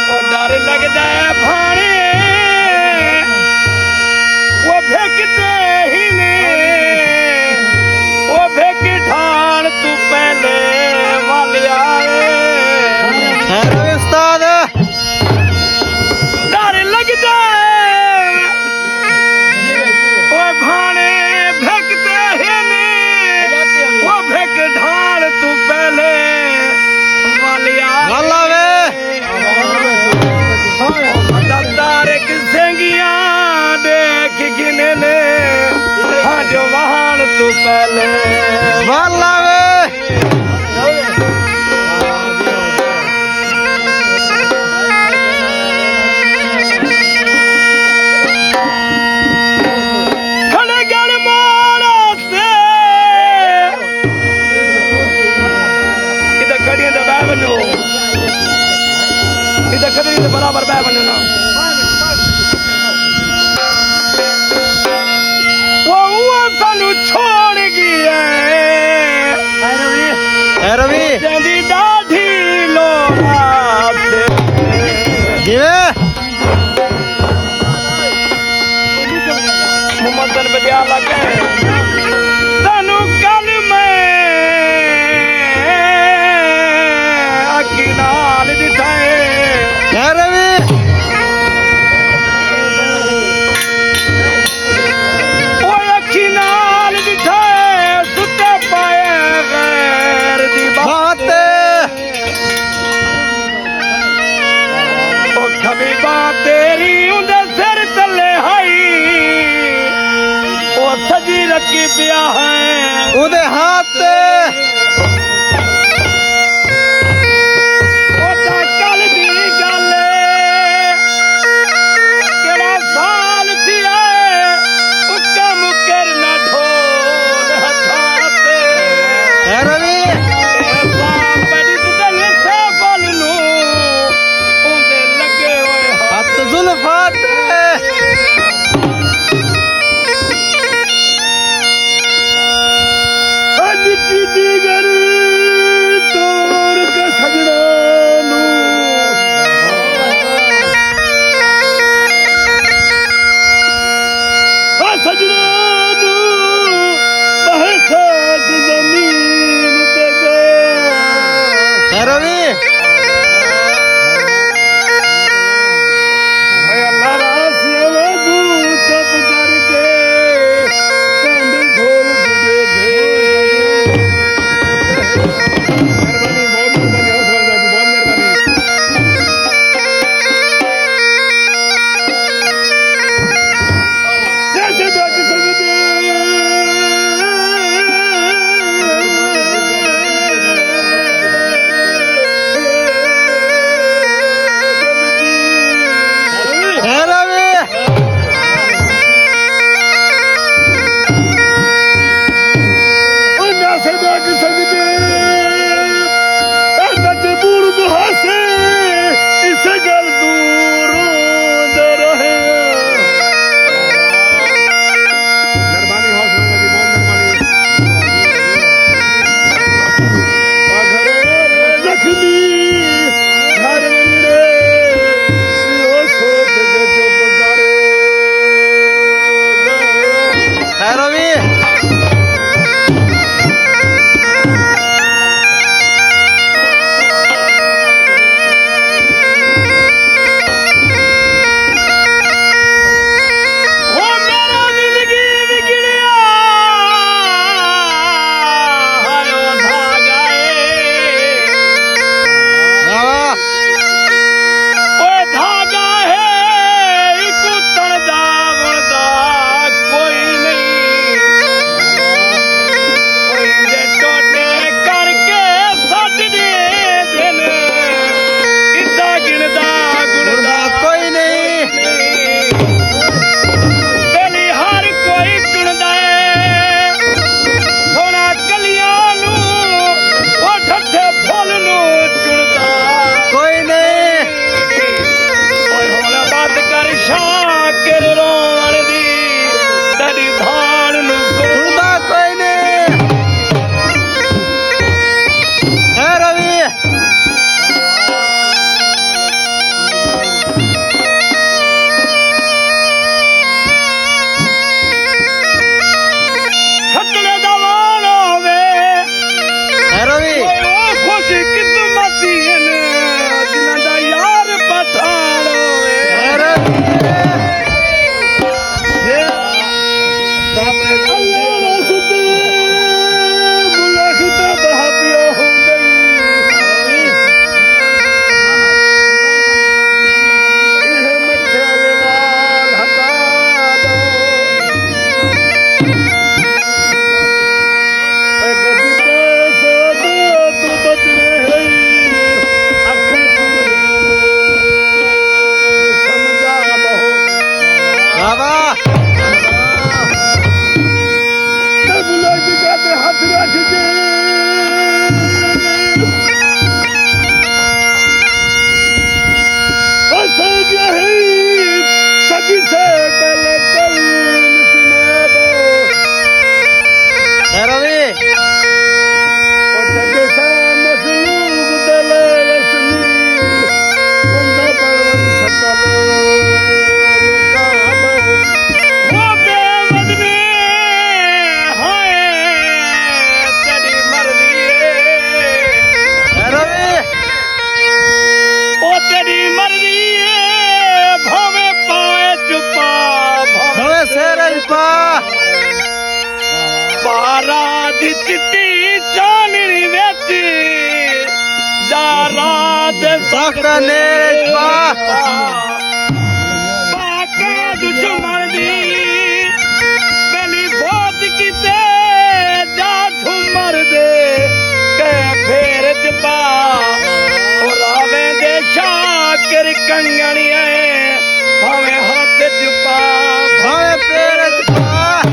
ਉਹ ਡਰ ਲੱਗਦਾ ਹੈ ਭਾਣੇ ਉਹ ਭੇਕਦੇ ਹੀ ਨੇ ਉਹ ਭੇਕ ਠਾਣ ਤੂੰ ਪਹਿਲੇ ਵਾਲਿਆ ਹੈ ਰਵੀ ਉਸਤਾਦ ਡਰ ਲੱਗਦਾ ਉਹ ਭਾਣੇ ਭੇਕਦੇ ਹੀ ਨੇ ਉਹ ਭੇਕ ਠਾਣ ਤੂੰ ਪਹਿਲੇ ਵਾਲਿਆ ਵਾਲਾ ਵੇ ਤਾਰੇ ਸਿੰਘੀਆਂ ਦੇਖ ਗਿਨੇ ਨੇ ਹਾਂ ਜਵਾਨ ਤੂੰ ਪਹਿਲੇ ਵਾਲਾ ਵੇ ਖੜੇ ਗੜ ਮੋੜ ਤੇ ਇਧਰ ਖੜੀਆਂ ਦਾ ਬੈ ਬਣੋ ਇਧਰ ਖੜੀ ਤੇ ਬਰਾਬਰ ਬੈ ਬਣੋ ਨਾ ਉਹ ਸਾਨੂੰ ਛੋੜ ਗਿਆ ਹੈ ਰਵੀ ਜਾਂਦੀ ਦਾਢੀ ਲੋੜਾ ਤੇ ਕਿਵੇਂ ਮੁਹੰਮਦਨ ਬਜਾ ਲੱਗੇ ਤੈਨੂੰ ਕੱਲ ਮੈਂ ਅੱਖੀ ਨਾਲ ਦਿਖਾਏ ਹੈ ਰਵੀ ਓਏ ਅੱਖੀ ਨਾਲ ਦਿਖਾਏ ਸੁੱਤੇ ਪਾਏ ਗੈਰ ਦੀ ਬਾਤ ਉਹ ਖਬੀ ਬਾਤ ਤੇਰੀ ਉਹਦੇ ਸਿਰ ਥੱਲੇ ਹਾਈ ਉਹ ਸਜੀ ਰੱਖੀ ਪਿਆ ਹੈ ਉਹਦੇ ਹੱਥ ਉਹ ਤਾਂ ਕੱਲ ਦੀ ਗੱਲ ਕਿਹੜਾ ਸਾਲ ਸੀ ਆਏ ਉਹ ਕੰਮ ਕਰਨਾ ਢੋਲ ਹੱਥਾਂ ਤੇ ਹੈ ਰਵੀ ਬੜੀ ਦੁਦਲ ਸੇ ਫਲ ਨੂੰ ਉਹਦੇ ਲੱਗੇ ਹੋਏ ਹੱਥ ਜ਼ੁਲਫਾਂ ਤੇ ਨਿੱਕੀ ਜੀ ਤੇ ਸਖਤ ਨੇਜ ਪਾ ਪਾਕੇ ਦੁਸ਼ਮਣ ਦੀ ਬਲੀ ਬਹੁਤ ਕੀਤੇ ਜਾ ਝੁਮਰ ਦੇ ਕੇ ਫੇਰ ਜਪਾ ਉਹ ਰਾਵੇਂ ਦੇ ਸ਼ਾਕਰ ਕੰਗਣੀਏ ਭਾਵੇਂ ਹੱਥ ਜਪਾ ਭਾਵੇਂ ਪੈਰ ਚ ਪਾ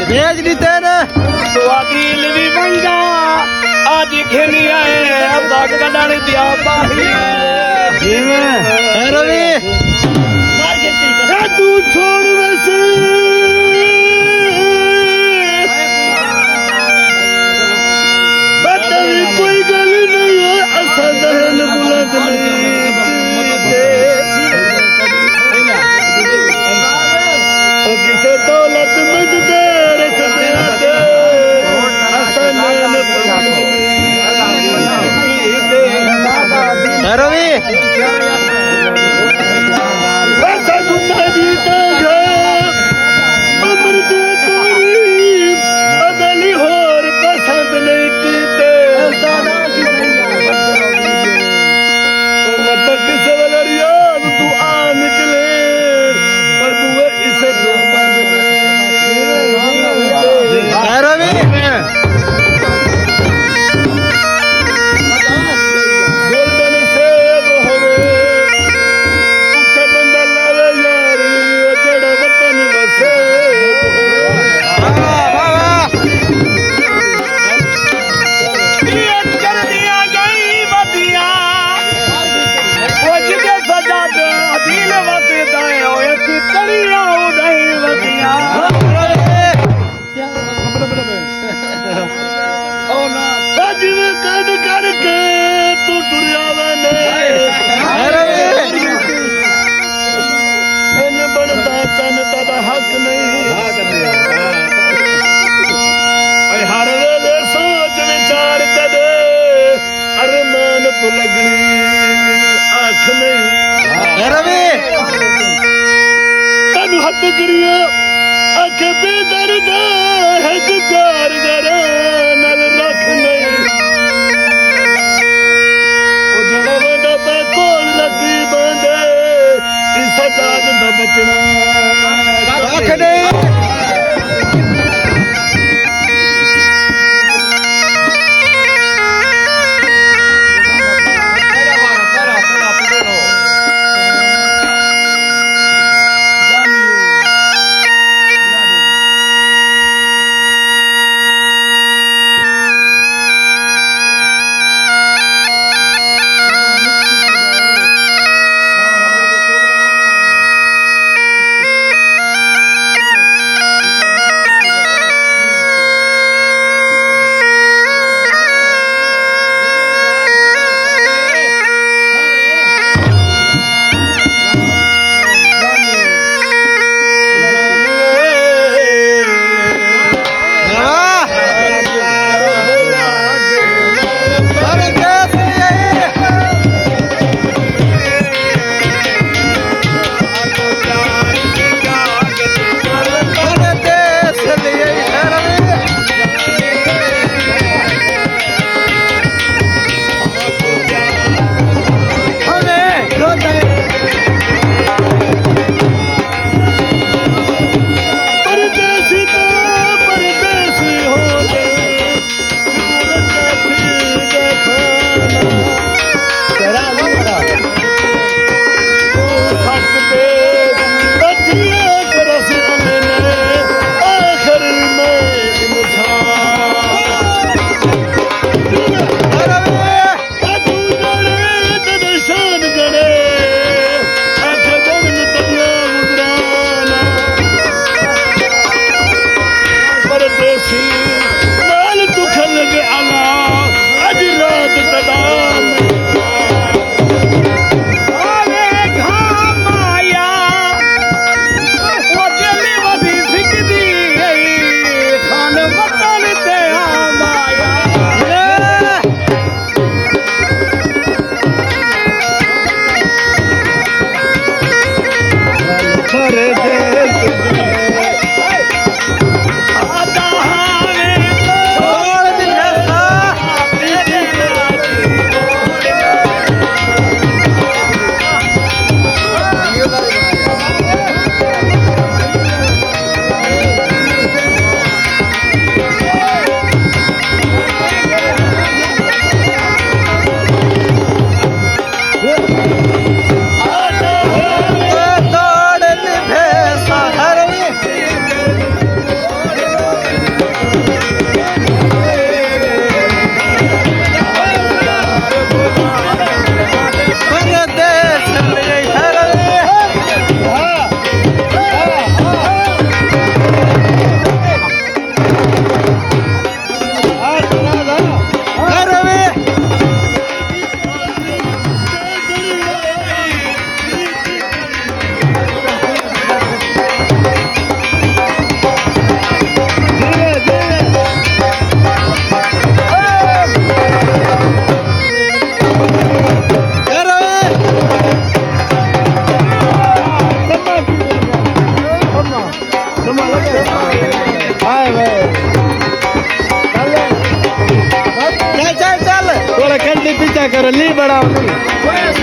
भेज दी तेरे तो दिल भी मंगा आज खेनी आए अब कड़न दिया बाही रवि तू छोड़ वैसे बतावी कोई गल नहीं है असा दहन बुलंद नहीं किसे दौलत मद दे रवि ਹੱਕ ਨਹੀਂ ਓਏ ਹਰ ਵੇਲੇ ਸੋਚ ਵਿਚਾਰ ਤਦੇ ਅਰਮਾਨ ਤੋਂ ਲੱਗਣੀ ਅੱਖ ਨਹੀਂ ਰਵੀ ਤੈਨੂੰ ਹੱਥ ਕਰੀਆਂ ਅੱਖ ਬੇਦਰਦ ਹੈ ਗੁਜ਼ਾਰ ਜਰਾ ਨਾਲ ਰੱਖ ਨਹੀਂ ਉਹ ਜਿਹੜਾ ਵੰਡਾ ਪੈ ਕੋਲ ਲੱਗੀ ਬੰਦੇ ਇਸ ਸਜਾਦ ਦਾ ਬਚਣਾ ਰੱਖ ਦੇ कर ली बड़ा बड़ा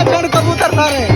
ਉੱਡਣ ਕਬੂਤਰ ਸਾਰੇ